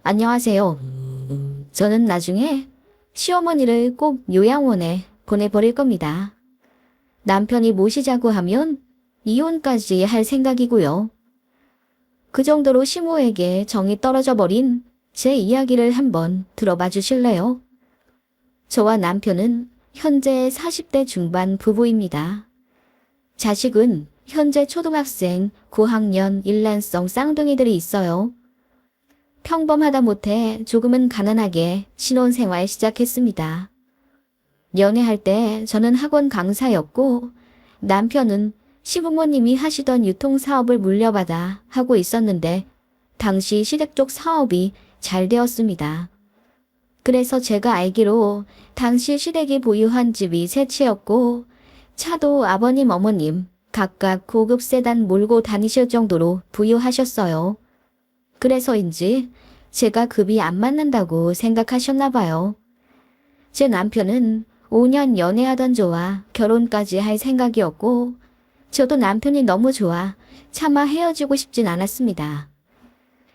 안녕하세요. 저는 나중에 시어머니를 꼭 요양원에 보내버릴 겁니다. 남편이 모시자고 하면 이혼까지 할 생각이고요. 그 정도로 시모에게 정이 떨어져 버린 제 이야기를 한번 들어봐 주실래요? 저와 남편은 현재 40대 중반 부부입니다. 자식은 현재 초등학생, 고학년, 일란성 쌍둥이들이 있어요. 평범하다 못해 조금은 가난하게 신혼생활 시작했습니다. 연애할 때 저는 학원 강사였고 남편은 시부모님이 하시던 유통사업을 물려받아 하고 있었는데 당시 시댁 쪽 사업이 잘 되었습니다. 그래서 제가 알기로 당시 시댁이 보유한 집이 세 채였고 차도 아버님 어머님 각각 고급 세단 몰고 다니실 정도로 부유하셨어요. 그래서인지 제가 급이 안 맞는다고 생각하셨나 봐요. 제 남편은 5년 연애하던 저와 결혼까지 할 생각이었고 저도 남편이 너무 좋아 차마 헤어지고 싶진 않았습니다.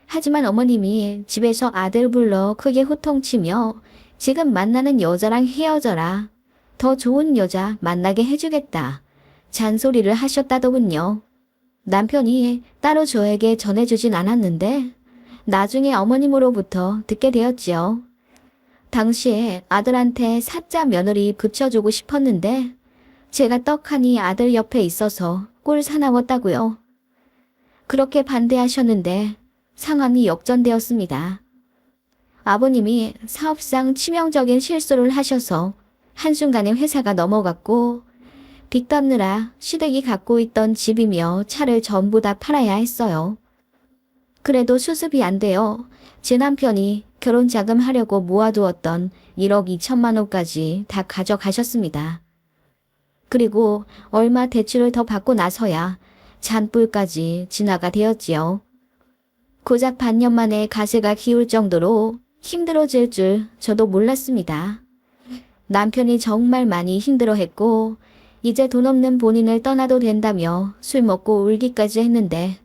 하지만 어머님이 집에서 아들 불러 크게 호통치며 지금 만나는 여자랑 헤어져라. 더 좋은 여자 만나게 해주겠다. 잔소리를 하셨다더군요. 남편이 따로 저에게 전해주진 않았는데 나중에 어머님으로부터 듣게 되었지요. 당시에 아들한테 사자 며느리 붙여주고 싶었는데 제가 떡하니 아들 옆에 있어서 꿀 사나웠다고요. 그렇게 반대하셨는데 상황이 역전되었습니다. 아버님이 사업상 치명적인 실수를 하셔서 한순간에 회사가 넘어갔고 빚 갚느라 시댁이 갖고 있던 집이며 차를 전부 다 팔아야 했어요. 그래도 수습이 안 돼요. 제 남편이 결혼 자금 하려고 모아두었던 1억 2천만 원까지 다 가져가셨습니다. 그리고 얼마 대출을 더 받고 나서야 잔불까지 진화가 되었지요. 고작 반년 만에 가세가 기울 정도로 힘들어질 줄 저도 몰랐습니다. 남편이 정말 많이 힘들어했고 이제 돈 없는 본인을 떠나도 된다며 술 먹고 울기까지 했는데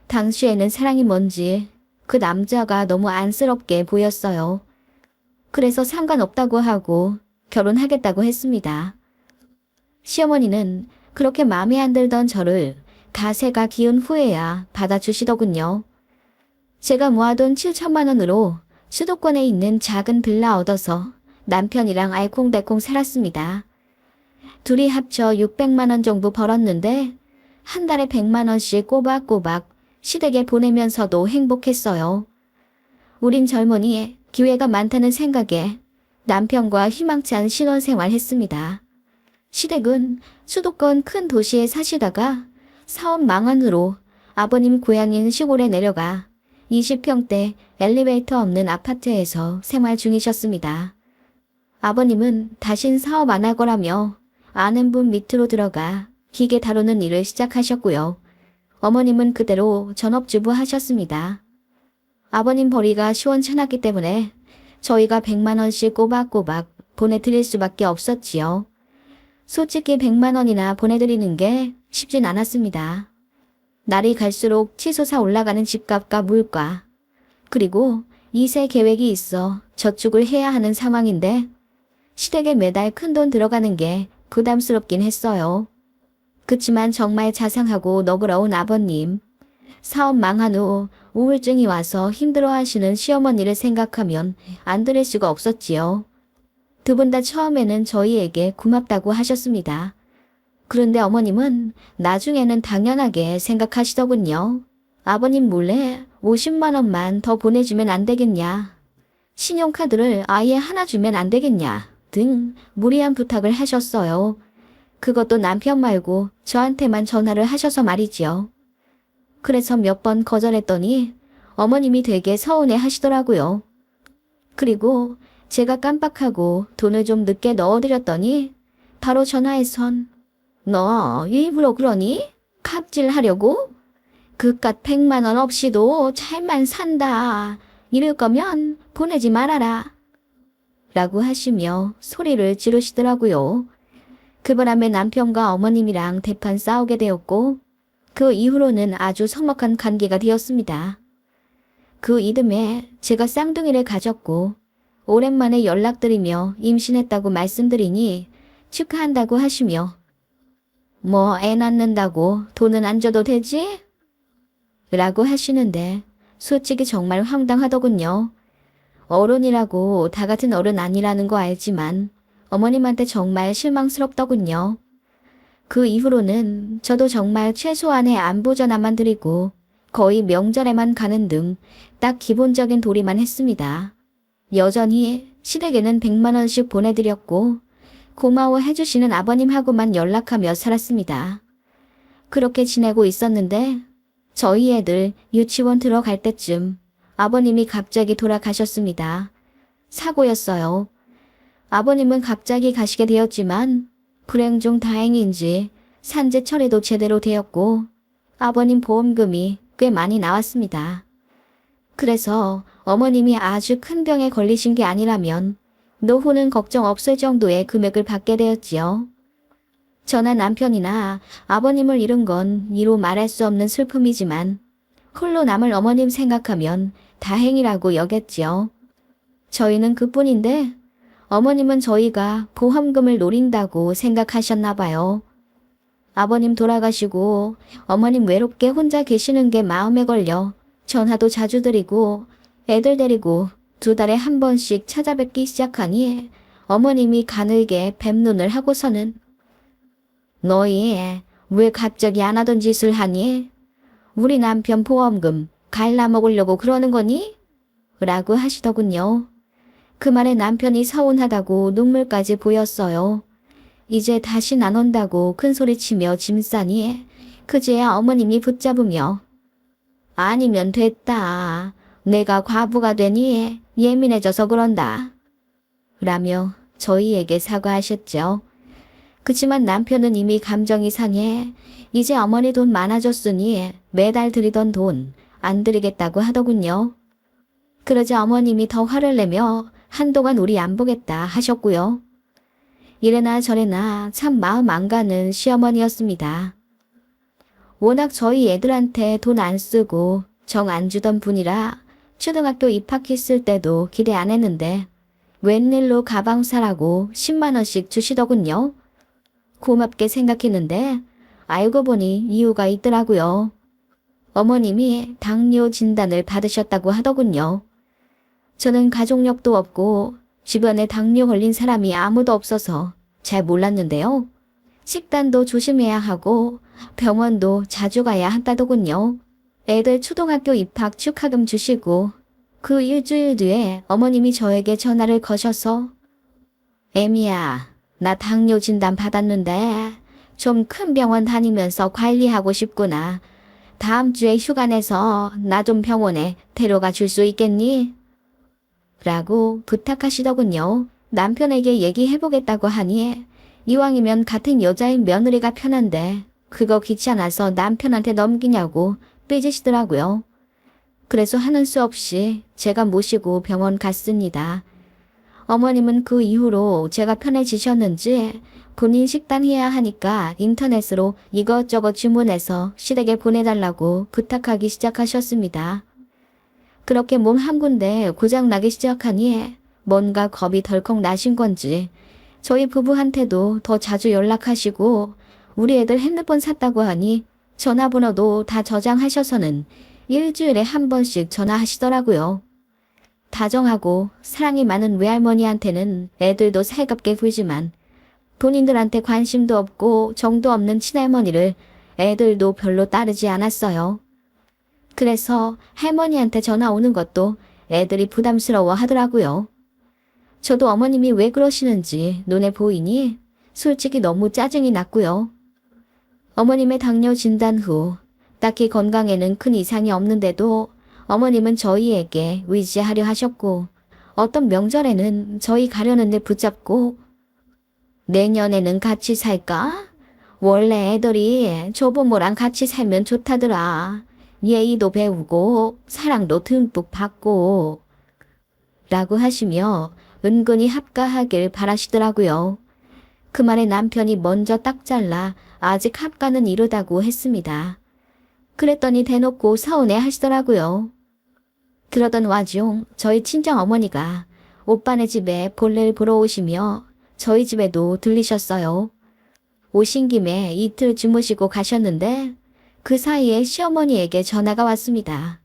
당시에는 사랑이 뭔지 그 남자가 너무 안쓰럽게 보였어요. 그래서 상관없다고 하고 결혼하겠다고 했습니다. 시어머니는 그렇게 마음에 안 들던 저를 가세가 기운 후에야 받아주시더군요. 제가 모아둔 7천만 원으로 수도권에 있는 작은 빌라 얻어서 남편이랑 알콩달콩 살았습니다. 둘이 합쳐 600만 원 정도 벌었는데 한 달에 100만 원씩 꼬박꼬박 시댁에 보내면서도 행복했어요. 우린 젊으니 기회가 많다는 생각에 남편과 희망찬 신혼생활 했습니다. 시댁은 수도권 큰 도시에 사시다가 사업 망한으로 아버님 고향인 시골에 내려가 20평대 엘리베이터 없는 아파트에서 생활 중이셨습니다. 아버님은 다신 사업 안 할 거라며 아는 분 밑으로 들어가 기계 다루는 일을 시작하셨고요. 어머님은 그대로 전업주부 하셨습니다. 아버님 벌이가 시원찮았기 때문에 저희가 100만 원씩 꼬박꼬박 보내드릴 수밖에 없었지요. 솔직히 100만 원이나 보내드리는 게 쉽진 않았습니다. 날이 갈수록 치솟아 올라가는 집값과 물가, 그리고 2세 계획이 있어 저축을 해야 하는 상황인데 시댁에 매달 큰돈 들어가는 게 부담스럽긴 했어요. 그치만 정말 자상하고 너그러운 아버님, 사업 망한 후 우울증이 와서 힘들어하시는 시어머니를 생각하면 안 드릴 수가 없었지요. 두 분 다 처음에는 저희에게 고맙다고 하셨습니다. 그런데 어머님은 나중에는 당연하게 생각하시더군요. 아버님 몰래 50만 원만 더 보내주면 안 되겠냐. 신용카드를 아예 하나 주면 안 되겠냐 등 무리한 부탁을 하셨어요. 그것도 남편 말고 저한테만 전화를 하셔서 말이지요. 그래서 몇 번 거절했더니 어머님이 되게 서운해 하시더라고요. 그리고 제가 깜빡하고 돈을 좀 늦게 넣어드렸더니 바로 전화해선 너 일부러 그러니? 갑질하려고? 그깟 100만 원 없이도 잘만 산다. 이럴 거면 보내지 말아라. 라고 하시며 소리를 지르시더라고요. 그 바람에 남편과 어머님이랑 대판 싸우게 되었고 그 이후로는 아주 서먹한 관계가 되었습니다. 그 이듬해 제가 쌍둥이를 가졌고 오랜만에 연락드리며 임신했다고 말씀드리니 축하한다고 하시며 뭐 애 낳는다고 돈은 안 줘도 되지? 라고 하시는데 솔직히 정말 황당하더군요. 어른이라고 다 같은 어른 아니라는 거 알지만 어머님한테 정말 실망스럽더군요. 그 이후로는 저도 정말 최소한의 안부 전화만 드리고 거의 명절에만 가는 등 딱 기본적인 도리만 했습니다. 여전히 시댁에는 100만 원씩 보내드렸고 고마워해 주시는 아버님하고만 연락하며 살았습니다. 그렇게 지내고 있었는데 저희 애들 유치원 들어갈 때쯤 아버님이 갑자기 돌아가셨습니다. 사고였어요. 아버님은 갑자기 가시게 되었지만 불행 중 다행인지 산재 처리도 제대로 되었고 아버님 보험금이 꽤 많이 나왔습니다. 그래서 어머님이 아주 큰 병에 걸리신 게 아니라면 노후는 걱정 없을 정도의 금액을 받게 되었지요. 저나 남편이나 아버님을 잃은 건 이루 말할 수 없는 슬픔이지만 홀로 남을 어머님 생각하면 다행이라고 여겼지요. 저희는 그뿐인데 어머님은 저희가 보험금을 노린다고 생각하셨나 봐요. 아버님 돌아가시고 어머님 외롭게 혼자 계시는 게 마음에 걸려 전화도 자주 드리고 애들 데리고 2달에 한 번씩 찾아뵙기 시작하니 어머님이 가늘게 뱀눈을 하고서는 너희 왜 갑자기 안 하던 짓을 하니? 우리 남편 보험금 갈라먹으려고 그러는 거니? 라고 하시더군요. 그 말에 남편이 서운하다고 눈물까지 보였어요. 이제 다시 안 온다고 큰소리치며 짐 싸니 그제야 어머님이 붙잡으며 아니면 됐다. 내가 과부가 되니 예민해져서 그런다. 라며 저희에게 사과하셨죠. 그치만 남편은 이미 감정이 상해 이제 어머니 돈 많아졌으니 매달 드리던 돈 안 드리겠다고 하더군요. 그러자 어머님이 더 화를 내며 한동안 우리 안 보겠다 하셨고요. 이래나 저래나 참 마음 안 가는 시어머니였습니다. 워낙 저희 애들한테 돈 안 쓰고 정 안 주던 분이라 초등학교 입학했을 때도 기대 안 했는데 웬일로 가방 사라고 10만 원씩 주시더군요. 고맙게 생각했는데 알고 보니 이유가 있더라고요. 어머님이 당뇨 진단을 받으셨다고 하더군요. 저는 가족력도 없고 주변에 당뇨 걸린 사람이 아무도 없어서 잘 몰랐는데요. 식단도 조심해야 하고 병원도 자주 가야 한다더군요. 애들 초등학교 입학 축하금 주시고 그 일주일 뒤에 어머님이 저에게 전화를 거셔서 애미야, 나 당뇨 진단 받았는데 좀 큰 병원 다니면서 관리하고 싶구나. 다음 주에 휴가 내서 나 좀 병원에 데려가 줄 수 있겠니? 라고 부탁하시더군요. 남편에게 얘기해보겠다고 하니 이왕이면 같은 여자인 며느리가 편한데 그거 귀찮아서 남편한테 넘기냐고 삐지시더라고요. 그래서 하는 수 없이 제가 모시고 병원 갔습니다. 어머님은 그 이후로 제가 편해지셨는지 본인 식단 해야 하니까 인터넷으로 이것저것 주문해서 시댁에 보내달라고 부탁하기 시작하셨습니다. 그렇게 몸 한 군데 고장나기 시작하니 뭔가 겁이 덜컥 나신 건지 저희 부부한테도 더 자주 연락하시고 우리 애들 핸드폰 샀다고 하니 전화번호도 다 저장하셔서는 일주일에 한 번씩 전화하시더라고요. 다정하고 사랑이 많은 외할머니한테는 애들도 살갑게 굴지만 본인들한테 관심도 없고 정도 없는 친할머니를 애들도 별로 따르지 않았어요. 그래서 할머니한테 전화 오는 것도 애들이 부담스러워 하더라고요. 저도 어머님이 왜 그러시는지 눈에 보이니 솔직히 너무 짜증이 났고요. 어머님의 당뇨 진단 후 딱히 건강에는 큰 이상이 없는데도 어머님은 저희에게 의지하려 하셨고 어떤 명절에는 저희 가려는데 붙잡고 내년에는 같이 살까? 원래 애들이 조부모랑 같이 살면 좋다더라. 예의도 배우고 사랑도 듬뿍 받고 라고 하시며 은근히 합가하길 바라시더라고요. 그 말에 남편이 먼저 딱 잘라 아직 합가는 이르다고 했습니다. 그랬더니 대놓고 서운해 하시더라고요. 그러던 와중 저희 친정 어머니가 오빠네 집에 볼일 보러 오시며 저희 집에도 들리셨어요. 오신 김에 이틀 주무시고 가셨는데 그 사이에 시어머니에게 전화가 왔습니다.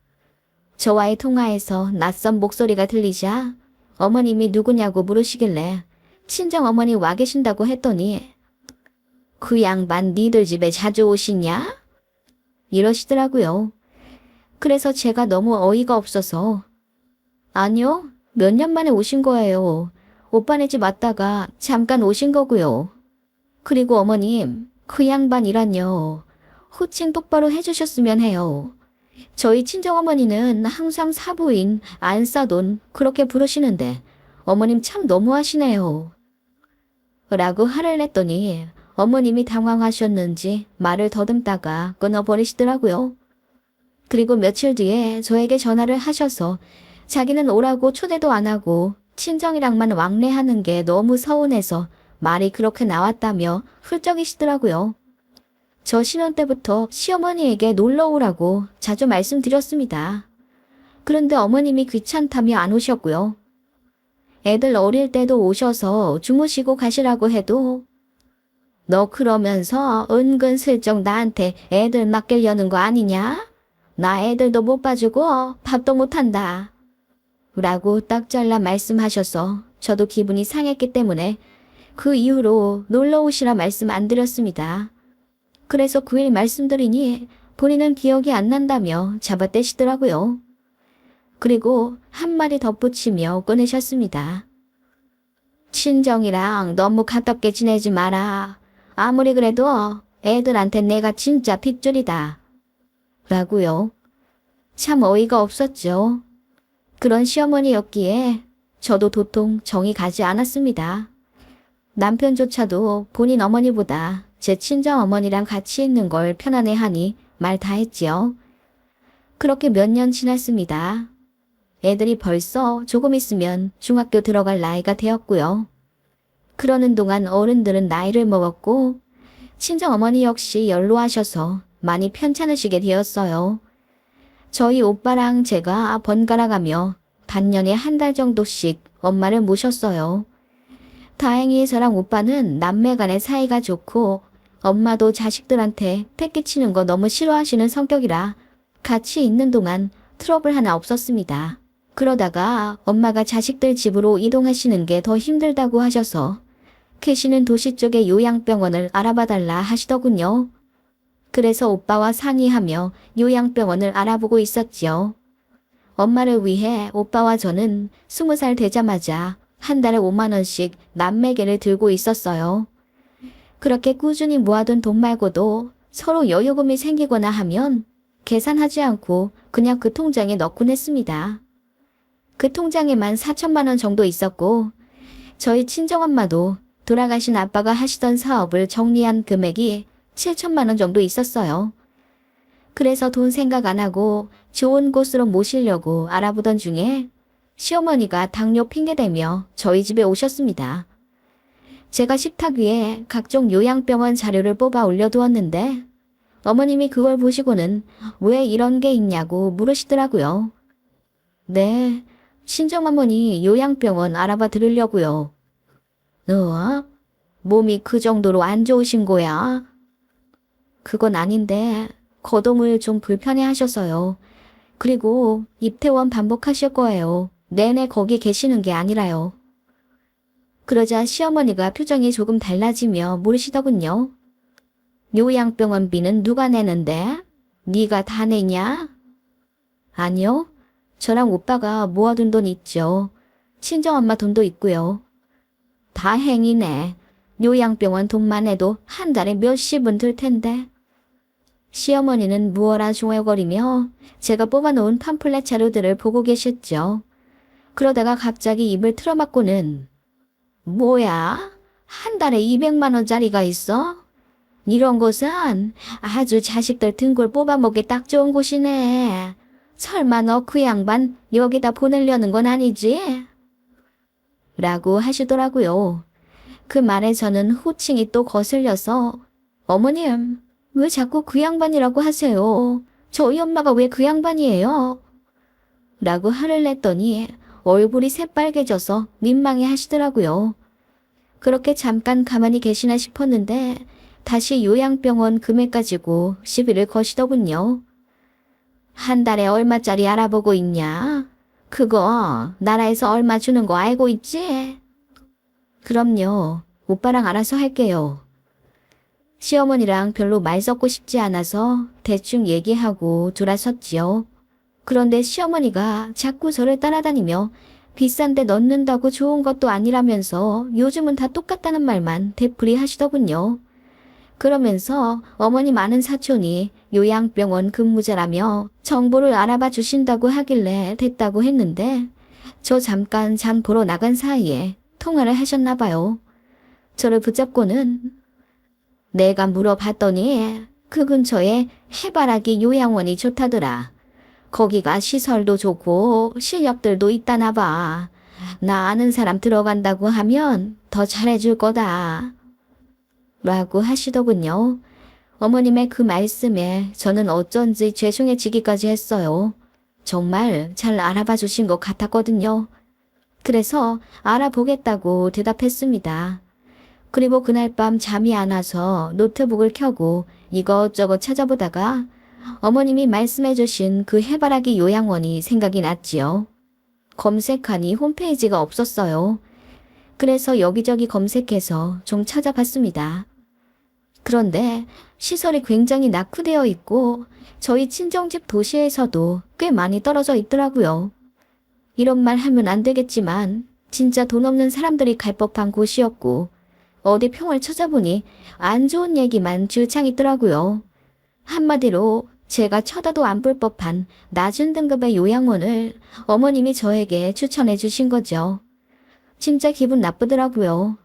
저와의 통화에서 낯선 목소리가 들리자 어머님이 누구냐고 물으시길래 친정어머니 와 계신다고 했더니 그 양반 니들 집에 자주 오시냐? 이러시더라고요. 그래서 제가 너무 어이가 없어서 아니요, 몇 년 만에 오신 거예요. 오빠네 집 왔다가 잠깐 오신 거고요. 그리고 어머님, 그 양반이란요. 호칭 똑바로 해주셨으면 해요. 저희 친정어머니는 항상 사부인, 안싸돈 그렇게 부르시는데 어머님 참 너무하시네요. 라고 화를 냈더니 어머님이 당황하셨는지 말을 더듬다가 끊어버리시더라고요. 그리고 며칠 뒤에 저에게 전화를 하셔서 자기는 오라고 초대도 안 하고 친정이랑만 왕래하는 게 너무 서운해서 말이 그렇게 나왔다며 훌쩍이시더라고요. 저 신혼 때부터 시어머니에게 놀러 오라고 자주 말씀드렸습니다. 그런데 어머님이 귀찮다며 안 오셨고요. 애들 어릴 때도 오셔서 주무시고 가시라고 해도 너 그러면서 은근슬쩍 나한테 애들 맡기려는 거 아니냐? 나 애들도 못 봐주고 밥도 못한다. 라고 딱 잘라 말씀하셔서 저도 기분이 상했기 때문에 그 이후로 놀러 오시라 말씀 안 드렸습니다. 그래서 그 일 말씀드리니 본인은 기억이 안 난다며 잡아떼시더라고요. 그리고 한마디 덧붙이며 꺼내셨습니다. 친정이랑 너무 가깝게 지내지 마라. 아무리 그래도 애들한테 내가 진짜 핏줄이다. 라고요. 참 어이가 없었죠. 그런 시어머니였기에 저도 도통 정이 가지 않았습니다. 남편조차도 본인 어머니보다 제 친정 어머니랑 같이 있는 걸 편안해하니 말 다 했지요. 그렇게 몇 년 지났습니다. 애들이 벌써 조금 있으면 중학교 들어갈 나이가 되었고요. 그러는 동안 어른들은 나이를 먹었고 친정 어머니 역시 연로하셔서 많이 편찮으시게 되었어요. 저희 오빠랑 제가 번갈아가며 반년에 한 달 정도씩 엄마를 모셨어요. 다행히 저랑 오빠는 남매 간의 사이가 좋고 엄마도 자식들한테 패기치는 거 너무 싫어하시는 성격이라 같이 있는 동안 트러블 하나 없었습니다. 그러다가 엄마가 자식들 집으로 이동하시는 게 더 힘들다고 하셔서 계시는 도시 쪽의 요양병원을 알아봐달라 하시더군요. 그래서 오빠와 상의하며 요양병원을 알아보고 있었지요. 엄마를 위해 오빠와 저는 20살 되자마자 한 달에 5만 원씩 남매계를 들고 있었어요. 그렇게 꾸준히 모아둔 돈 말고도 서로 여유금이 생기거나 하면 계산하지 않고 그냥 그 통장에 넣곤 했습니다. 그 통장에만 4천만 원 정도 있었고 저희 친정엄마도 돌아가신 아빠가 하시던 사업을 정리한 금액이 7천만 원 정도 있었어요. 그래서 돈 생각 안 하고 좋은 곳으로 모시려고 알아보던 중에 시어머니가 당뇨 핑계대며 저희 집에 오셨습니다. 제가 식탁 위에 각종 요양병원 자료를 뽑아 올려두었는데 어머님이 그걸 보시고는 왜 이런 게 있냐고 물으시더라고요. 네, 친정어머니 요양병원 알아봐 드리려고요. 몸이 그 정도로 안 좋으신 거야? 그건 아닌데 거동을 좀 불편해 하셔서요. 그리고 입퇴원 반복하실 거예요. 내내 거기 계시는 게 아니라요. 그러자 시어머니가 표정이 조금 달라지며 물으시더군요. 요양병원비는 누가 내는데? 네가 다 내냐? 아니요. 저랑 오빠가 모아둔 돈 있죠. 친정엄마 돈도 있고요. 다행이네. 요양병원 돈만 해도 한 달에 몇십은 들 텐데. 시어머니는 무어라 중얼거리며 제가 뽑아놓은 팜플렛 자료들을 보고 계셨죠. 그러다가 갑자기 입을 틀어막고는 뭐야? 한 달에 200만 원짜리가 있어? 이런 곳은 아주 자식들 등골 뽑아먹기 딱 좋은 곳이네. 설마 너 그 양반 여기다 보내려는 건 아니지? 라고 하시더라고요. 그 말에 저는 호칭이 또 거슬려서 어머님, 왜 자꾸 그 양반이라고 하세요? 저희 엄마가 왜 그 양반이에요? 라고 화를 냈더니 얼굴이 새빨개져서 민망해 하시더라고요. 그렇게 잠깐 가만히 계시나 싶었는데 다시 요양병원 금액 가지고 시비를 거시더군요. 한 달에 얼마짜리 알아보고 있냐? 그거 나라에서 얼마 주는 거 알고 있지? 그럼요. 오빠랑 알아서 할게요. 시어머니랑 별로 말 섞고 싶지 않아서 대충 얘기하고 돌아섰지요. 그런데 시어머니가 자꾸 저를 따라다니며 비싼 데 넣는다고 좋은 것도 아니라면서 요즘은 다 똑같다는 말만 되풀이 하시더군요. 그러면서 어머님 아는 사촌이 요양병원 근무자라며 정보를 알아봐 주신다고 하길래 됐다고 했는데 저 잠깐 장 보러 나간 사이에 통화를 하셨나 봐요. 저를 붙잡고는 내가 물어봤더니 그 근처에 해바라기 요양원이 좋다더라. 거기가 시설도 좋고 실력들도 있다나 봐. 나 아는 사람 들어간다고 하면 더 잘해줄 거다. 라고 하시더군요. 어머님의 그 말씀에 저는 어쩐지 죄송해지기까지 했어요. 정말 잘 알아봐 주신 것 같았거든요. 그래서 알아보겠다고 대답했습니다. 그리고 그날 밤 잠이 안 와서 노트북을 켜고 이것저것 찾아보다가 어머님이 말씀해 주신 그 해바라기 요양원이 생각이 났지요. 검색하니 홈페이지가 없었어요. 그래서 여기저기 검색해서 좀 찾아봤습니다. 그런데 시설이 굉장히 낙후되어 있고 저희 친정집 도시에서도 꽤 많이 떨어져 있더라고요. 이런 말 하면 안 되겠지만 진짜 돈 없는 사람들이 갈 법한 곳이었고 어디 평을 찾아보니 안 좋은 얘기만 줄창 있더라고요. 한마디로 제가 쳐다도 안 볼 법한 낮은 등급의 요양원을 어머님이 저에게 추천해 주신 거죠. 진짜 기분 나쁘더라고요.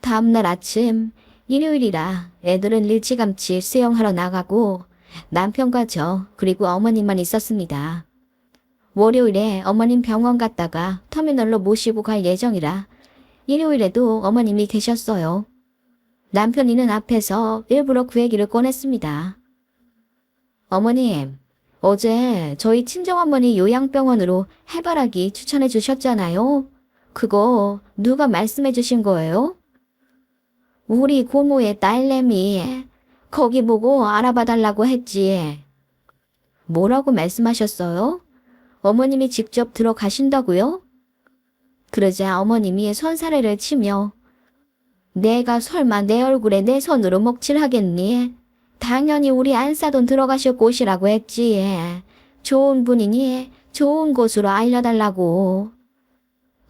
다음날 아침 일요일이라 애들은 일찌감치 수영하러 나가고 남편과 저 그리고 어머님만 있었습니다. 월요일에 어머님 병원 갔다가 터미널로 모시고 갈 예정이라 일요일에도 어머님이 계셨어요. 남편이는 앞에서 일부러 그 얘기를 꺼냈습니다. 어머님, 어제 저희 친정어머니 요양병원으로 해바라기 추천해 주셨잖아요. 그거 누가 말씀해 주신 거예요? 우리 고모의 딸내미 거기 보고 알아봐 달라고 했지. 뭐라고 말씀하셨어요? 어머님이 직접 들어가신다고요? 그러자 어머님이 손사래를 치며 내가 설마 내 얼굴에 내 손으로 먹칠하겠니? 당연히 우리 안사돈 들어가실 곳이라고 했지. 좋은 분이니 좋은 곳으로 알려달라고.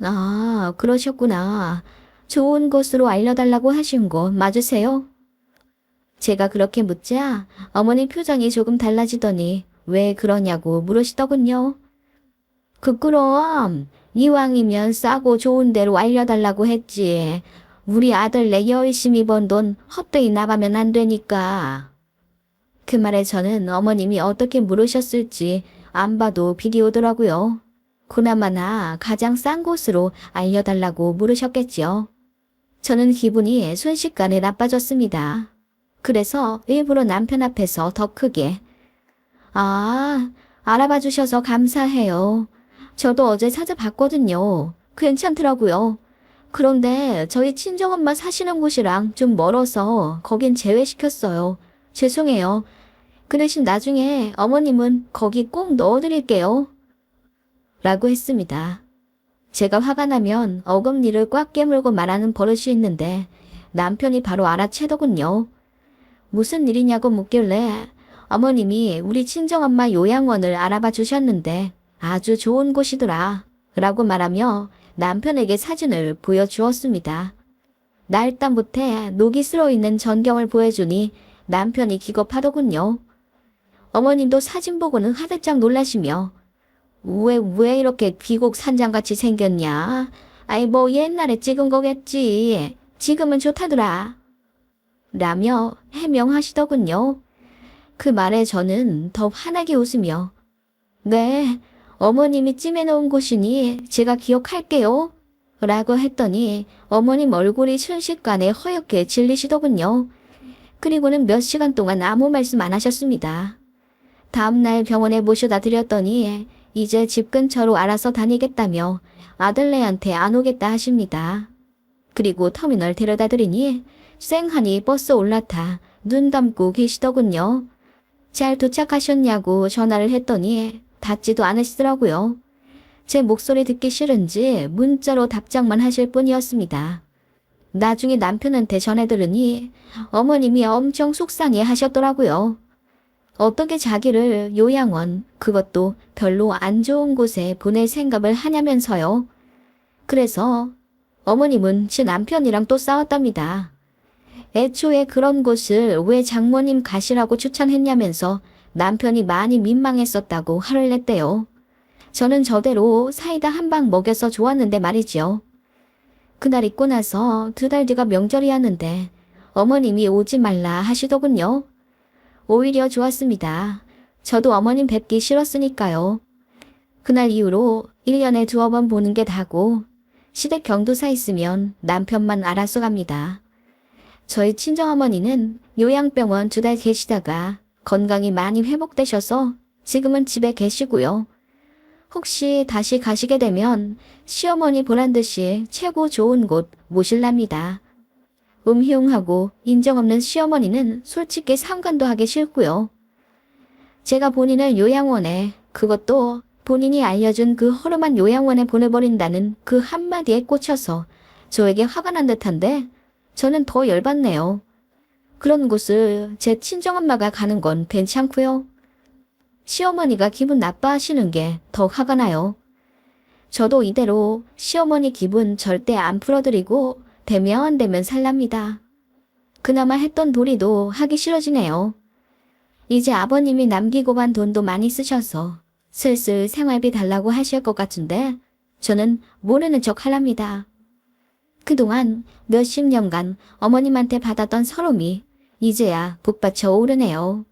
아, 그러셨구나. 좋은 곳으로 알려달라고 하신 곳 맞으세요? 제가 그렇게 묻자 어머니 표정이 조금 달라지더니 왜 그러냐고 물으시더군요. 그럼 이왕이면 싸고 좋은 데로 알려달라고 했지. 우리 아들 내 열심히 번 돈 헛되이 나가면 안 되니까. 그 말에 저는 어머님이 어떻게 물으셨을지 안 봐도 비리 오더라고요. 그나마나 가장 싼 곳으로 알려달라고 물으셨겠지요. 저는 기분이 순식간에 나빠졌습니다. 그래서 일부러 남편 앞에서 더 크게 알아봐 주셔서 감사해요. 저도 어제 찾아봤거든요. 괜찮더라고요. 그런데 저희 친정엄마 사시는 곳이랑 좀 멀어서 거긴 제외시켰어요. 죄송해요. 그 대신 나중에 어머님은 거기 꼭 넣어드릴게요. 라고 했습니다. 제가 화가 나면 어금니를 꽉 깨물고 말하는 버릇이 있는데 남편이 바로 알아채더군요. 무슨 일이냐고 묻길래 어머님이 우리 친정엄마 요양원을 알아봐 주셨는데 아주 좋은 곳이더라 라고 말하며 남편에게 사진을 보여주었습니다. 날다 못해 녹이 슬어 있는 전경을 보여주니 남편이 기겁하더군요. 어머님도 사진 보고는 화들짝 놀라시며 왜 이렇게 귀곡 산장같이 생겼냐? 아이 뭐 옛날에 찍은 거겠지. 지금은 좋다더라. 라며 해명하시더군요. 그 말에 저는 더 환하게 웃으며 네, 어머님이 찜해놓은 곳이니 제가 기억할게요. 라고 했더니 어머님 얼굴이 순식간에 허옇게 질리시더군요. 그리고는 몇 시간 동안 아무 말씀 안 하셨습니다. 다음날 병원에 모셔다 드렸더니 이제 집 근처로 알아서 다니겠다며 아들네한테 안 오겠다 하십니다. 그리고 터미널 데려다 드리니 쌩하니 버스 올라타 눈 감고 계시더군요. 잘 도착하셨냐고 전화를 했더니 닿지도 않으시더라고요. 제 목소리 듣기 싫은지 문자로 답장만 하실 뿐이었습니다. 나중에 남편한테 전해 들으니 어머님이 엄청 속상해 하셨더라고요. 어떻게 자기를 요양원, 그것도 별로 안 좋은 곳에 보낼 생각을 하냐면서요. 그래서 어머님은 제 남편이랑 또 싸웠답니다. 애초에 그런 곳을 왜 장모님 가시라고 추천했냐면서 남편이 많이 민망했었다고 화를 냈대요. 저는 저대로 사이다 한 방 먹여서 좋았는데 말이죠. 그날 있고 나서 2달 뒤가 명절이었는데 어머님이 오지 말라 하시더군요. 오히려 좋았습니다. 저도 어머님 뵙기 싫었으니까요. 그날 이후로 1년에 2번 보는 게 다고 시댁 경도사 있으면 남편만 알아서 갑니다. 저희 친정어머니는 요양병원 2달 계시다가 건강이 많이 회복되셔서 지금은 집에 계시고요. 혹시 다시 가시게 되면 시어머니 보란 듯이 최고 좋은 곳 모실랍니다. 음흉하고 인정 없는 시어머니는 솔직히 상관도 하기 싫고요. 제가 본인을 요양원에, 그것도 본인이 알려준 그 허름한 요양원에 보내버린다는 그 한마디에 꽂혀서 저에게 화가 난 듯한데 저는 더 열받네요. 그런 곳을 제 친정엄마가 가는 건 괜찮고요. 시어머니가 기분 나빠하시는 게 더 화가 나요. 저도 이대로 시어머니 기분 절대 안 풀어드리고 되면 살랍니다. 그나마 했던 도리도 하기 싫어지네요. 이제 아버님이 남기고 간 돈도 많이 쓰셔서 슬슬 생활비 달라고 하실 것 같은데 저는 모르는 척 하랍니다. 그동안 몇십 년간 어머님한테 받았던 서름이 이제야 북받쳐 오르네요.